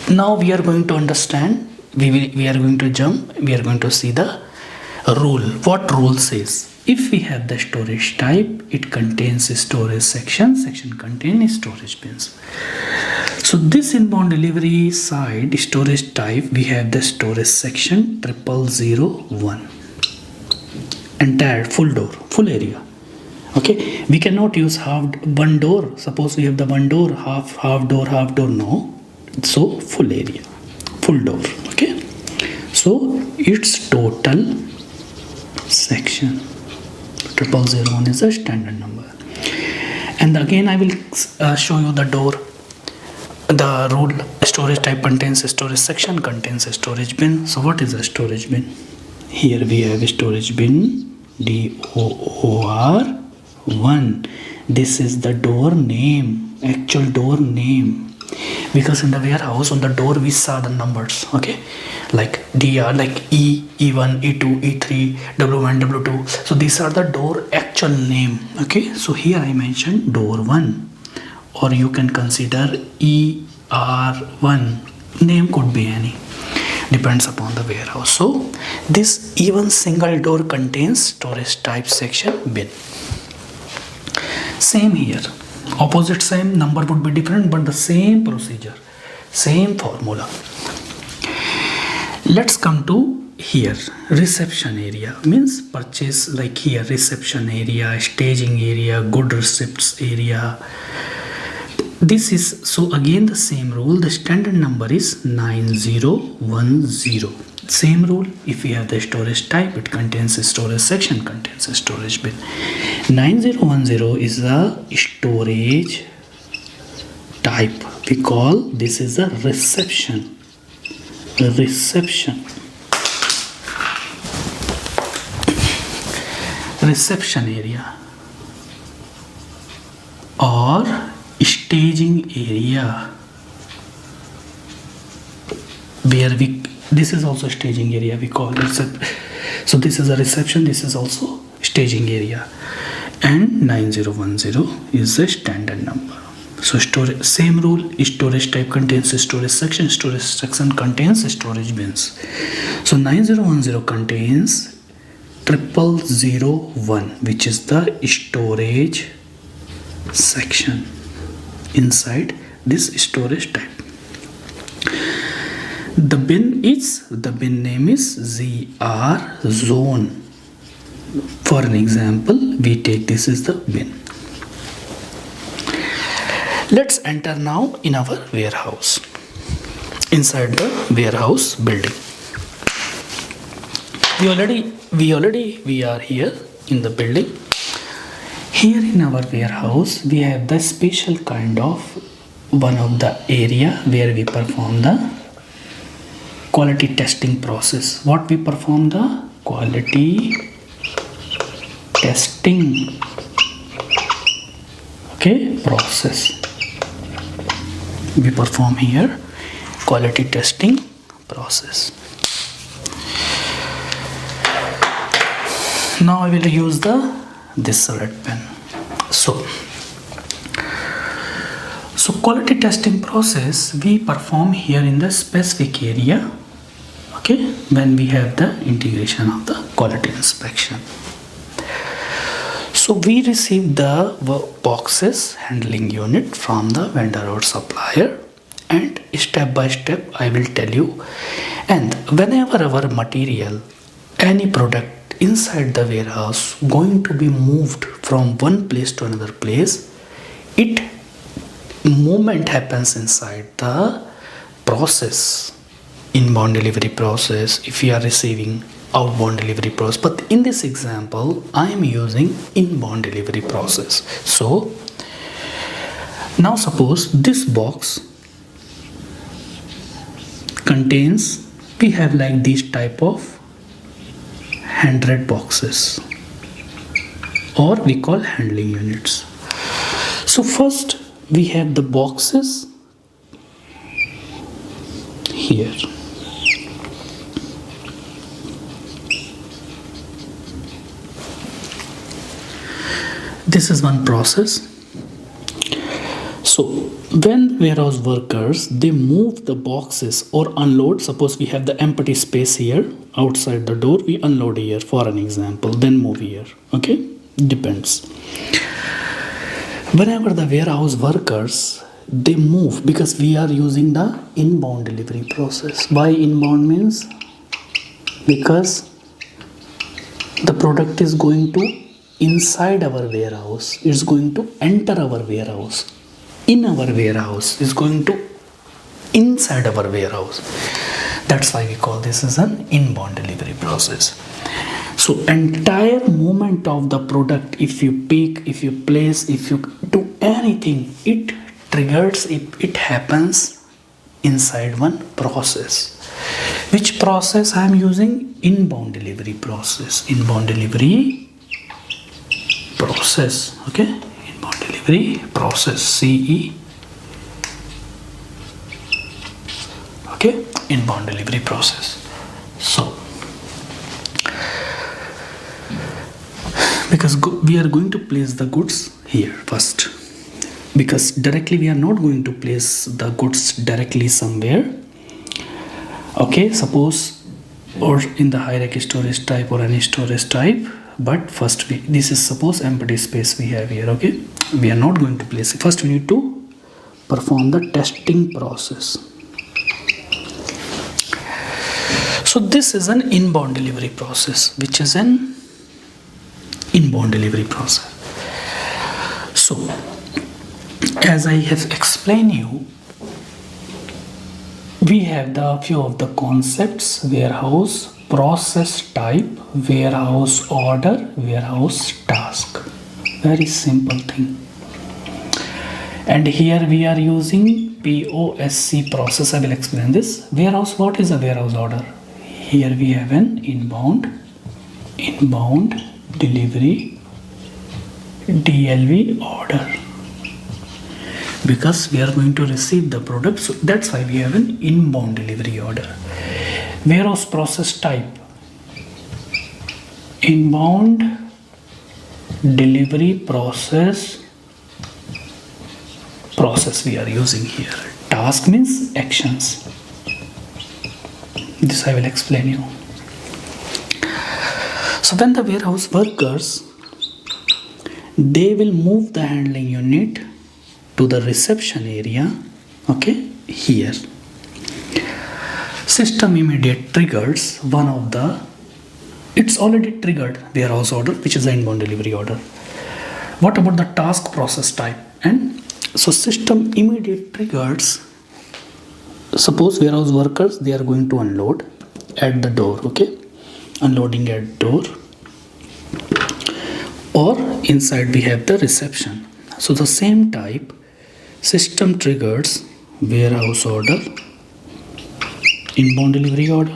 Now we are going to understand, we are going to jump, we are going to see the rule. What rule says? If we have the storage type, it contains a storage section, section contains storage bins. So this inbound delivery side storage type, we have the storage section 0001, entire full door, full area. Okay, we cannot use one door. Suppose we have the one door, half door, no. So full area, full door. Okay, so its total section 0001 is a standard number. And again I will show you the door, the rule. Storage type contains a storage section, contains a storage bin. So what is a storage bin? Here we have a storage bin, DOOR1. This is the door name, actual door name, because in the warehouse on the door we saw the numbers, okay, like DR, like E, E1, E2, E3, W1, W2. So these are the door actual name. Okay, so here I mentioned door 1, or you can consider ER1. Name could be any, depends upon the warehouse. So this even single door contains storage type section bin. Same here, opposite same, number would be different, but the same procedure, same formula. Let's come to here, reception area, means purchase, like here reception area, staging area, good receipts area. This is, so again the same rule, the standard number is 9010. Same rule, if we have the storage type, it contains a storage section, contains a storage bin. 9010 is a storage type. We call this is a reception. Reception area or staging area, where this is also staging area, we call it. So this is a reception, this is also staging area, and 9010 is the standard number. So storage, same rule, storage type contains a storage section contains storage bins. So 9010 contains 0001, which is the storage section inside this storage type. The bin name is ZR zone. For an example, we take this is the bin. Let's enter now in our warehouse, inside the warehouse building. We are here in the building. Here in our warehouse, we have the special kind of one of the area where we perform the quality testing process. What we perform? The quality testing, okay, process. We perform here quality testing process. Now I will use this red pen. So quality testing process we perform here in the specific area, okay, when we have the integration of the quality inspection. So we receive the boxes handling unit from the vendor or supplier, and step by step I will tell you. And whenever our material, any product inside the warehouse going to be moved from one place to another place, it movement happens inside the process, inbound delivery process, if we are receiving outbound delivery process. But in this example I am using inbound delivery process. So now suppose this box contains, we have like these type of 100 boxes, or we call handling units. So first we have the boxes here. This is one process. So So when warehouse workers, they move the boxes or unload, suppose we have the empty space here outside the door, we unload here for an example, then move here. Okay, depends. Whenever the warehouse workers, they move, because we are using the inbound delivery process. Why inbound means? Because the product is going to inside our warehouse, it's going to enter our warehouse, in our warehouse, is going to inside our warehouse. That's why we call this as an inbound delivery process. So entire movement of the product, if you pick, if you place, if you do anything, it triggers, it happens inside one process. Which process I am using? Inbound delivery process. Inbound delivery process. Okay, inbound delivery process, CE. Okay, inbound delivery process. So because we are going to place the goods here first, because directly we are not going to place the goods directly somewhere. Okay, suppose, or in the hierarchy storage type or any storage type, but first this is suppose empty space we have here. Okay, we are not going to place it. First we need to perform the testing process. So this is an inbound delivery process, which is an inbound delivery process. So as I have explained you, we have the few of the concepts: warehouse, process type, warehouse order, warehouse task. Very simple thing. And here we are using POSC process. I will explain this. Warehouse, what is a warehouse order? Here we have an inbound delivery DLV order, because we are going to receive the product, so that's why we have an inbound delivery order. Warehouse process type, inbound delivery process we are using here. Task means actions. This I will explain you. So when the warehouse workers, they will move the handling unit to the reception area. Okay, here system immediate triggers one of the, it's already triggered warehouse order, which is the inbound delivery order. What about the task process type? And so system immediate triggers, suppose warehouse workers, they are going to unload at the door. Okay, unloading at door, or inside we have the reception. So the same type, system triggers warehouse order, inbound delivery order.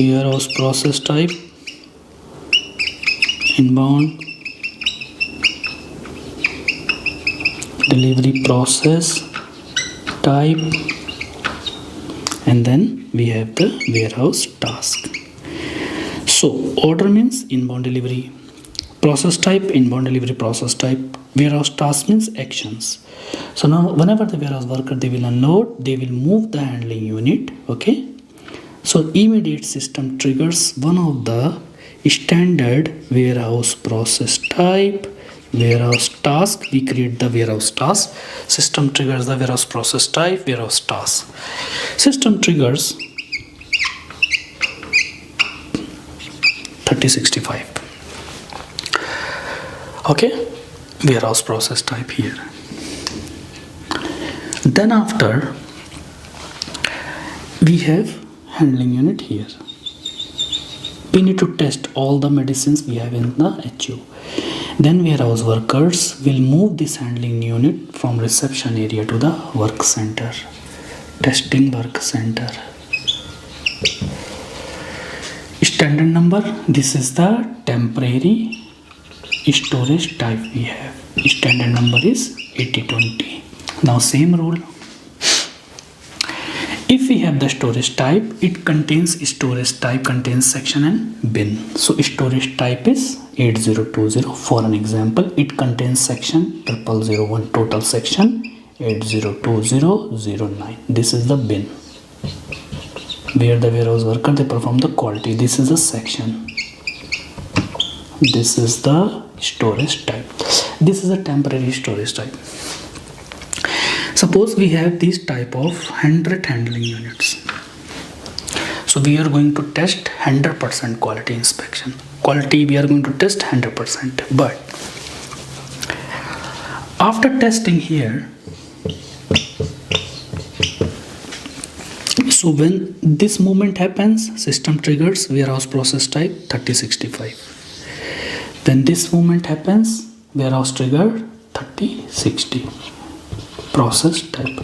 Warehouse process type, inbound delivery process type, and then we have the warehouse task. So order means inbound delivery process type, inbound delivery process type. Warehouse task means actions. So now whenever the warehouse worker, they will unload, they will move the handling unit. Okay, so immediate system triggers one of the standard warehouse process type, warehouse task. We create the warehouse task. System triggers the warehouse process type, warehouse task. System triggers 3065. Okay, warehouse process type here. Then after we have handling unit here. We need to test all the medicines we have in the HU. Then warehouse workers will move this handling unit from reception area to the work center. Testing work center. Standard number, this is the temporary storage type we have. Standard number is 8020. Now same rule. If we have have the storage type, it contains storage type, contains section and bin. So storage type is 8020. For an example, it contains section 0001, total section 802009. This is the bin where the warehouse worker they perform the quality. This is a section. This is the storage type. This is a temporary storage type. Suppose we have this type of 100 handling units. So we are going to test 100% quality inspection. Quality we are going to test 100%. But after testing here, so when this movement happens, system triggers warehouse process type 3065. When this movement happens, warehouse trigger 3060 process type.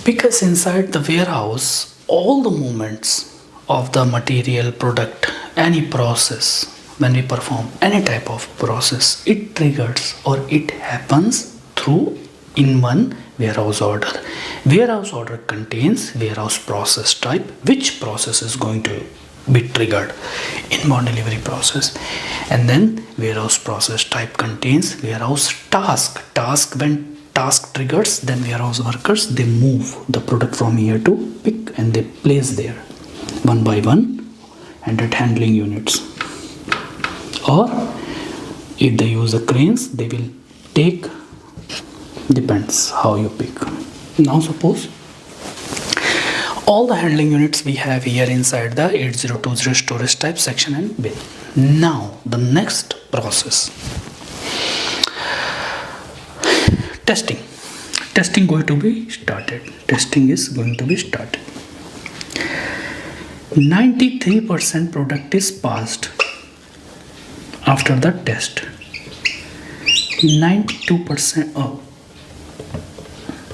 Because inside the warehouse, all the movements of the material, product, any process, when we perform any type of process, it triggers or it happens through in one warehouse order. Warehouse order contains warehouse process type, which process is going to be triggered, inbound delivery process. And then warehouse process type contains warehouse task. When task triggers, then warehouse workers they move the product from here to pick and they place there one by one 100 handling units. Or if they use the cranes, they will take, depends how you pick. Now suppose all the handling units we have here inside the 8020 storage type, section and bin. Now the next process, testing going to be started. Testing is going to be started. 93% product is passed after the test. 92%. Oh,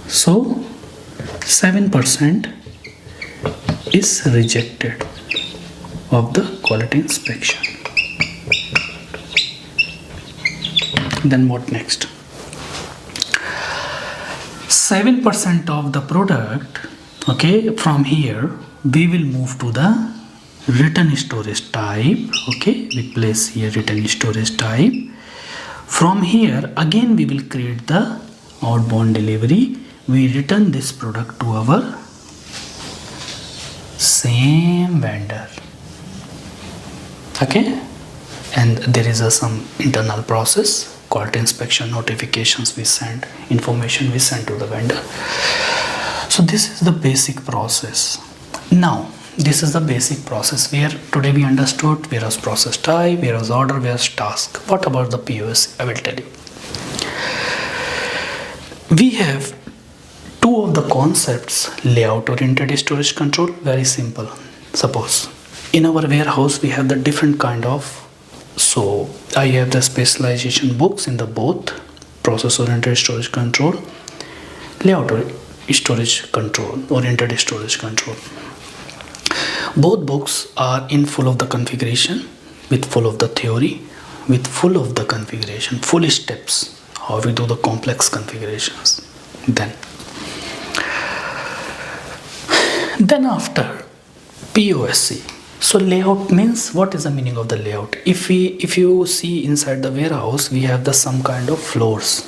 so 7% is rejected of the quality inspection. Then what next? 7% of the product, okay, from here we will move to the written storage type. Okay, we place here written storage type. From here again we will create the outbound delivery. We return this product to our same vendor. Okay, and there is some internal process, quality inspection notifications we send, information we send to the vendor. So this is the basic process. Now this is the basic process where today we understood warehouse process type, warehouse order, warehouse task. What about the POS? I will tell you. We have two of the concepts, layout oriented storage control. Very simple. Suppose in our warehouse we have the different kind of, so I have the specialization books in the both process oriented storage control, layout storage control, oriented storage control. Both books are in full of the configuration, with full of the theory, with full of the configuration, full steps how we do the complex configurations. Then after POSC. So layout means, what is the meaning of the layout? If you see inside the warehouse, we have the some kind of floors.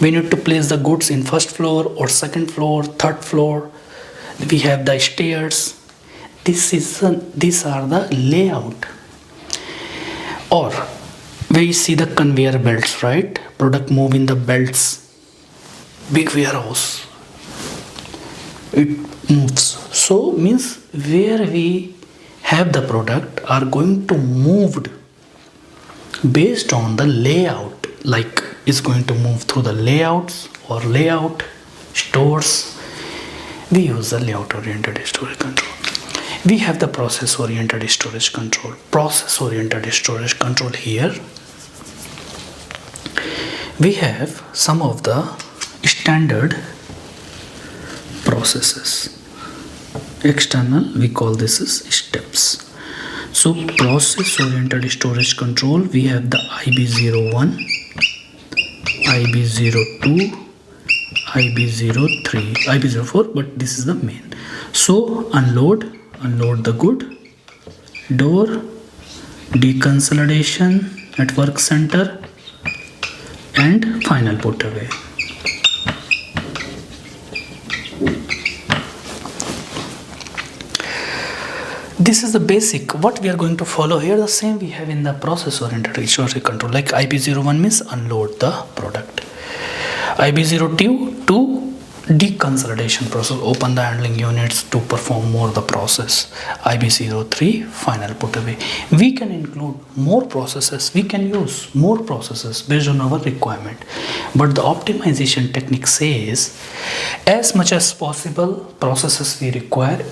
We need to place the goods in first floor or second floor, third floor. We have the stairs. These are the layout. Or we see the conveyor belts, right? Product move in the belts. Big warehouse, it moves. So means where we have the product are going to moved based on the layout, like is going to move through the layouts or layout stores. We use the layout oriented storage control. We have the process oriented storage control. Process oriented storage control here. We have some of the standard processes. External, we call this as steps. So process oriented storage control, we have the IB01, IB02, IB03, IB04, but this is the main. So unload the good, door, deconsolidation at work center, and final put away. This is the basic. What we are going to follow here, the same we have in the process oriented resource control. Like IB01 means unload the product. IB02 to deconsolidation process, open the handling units to perform more the process. IB03 final put away. We can include more processes, we can use more processes based on our requirement, but the optimization technique says as much as possible processes we require